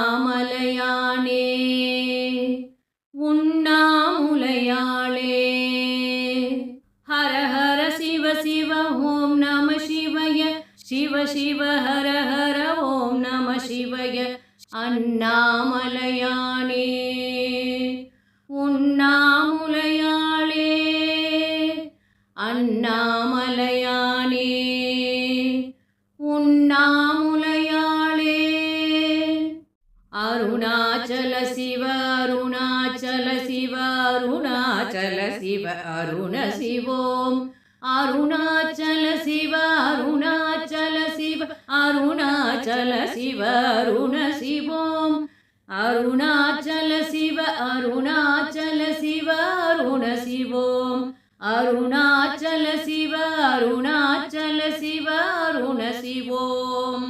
அண்ணாமலையானே உண்ணாமுலையாளே ஹர ஹர சிவ சிவ ஓம் நம சிவய சிவ சிவ ஹர ஹர ஓம் நம சிவய அண்ணாமலையானே உண்ணாமுலையாளே அண்ணாமலையானே உண்ணாமுலையாளே அருணாச்சல சிவ அருணாச்சல சிவ அருணாச்சல சிவ அருண சிவோம் அருணாச்சல சிவ அருணாச்சல சிவ அருணாச்சல சிவ அருண சிவோம் அருணாச்சல சிவ அருணாச்சல சிவ அருண சிவோம் அருணாச்சல சிவ அருணாச்சல சிவ அருண சிவோம்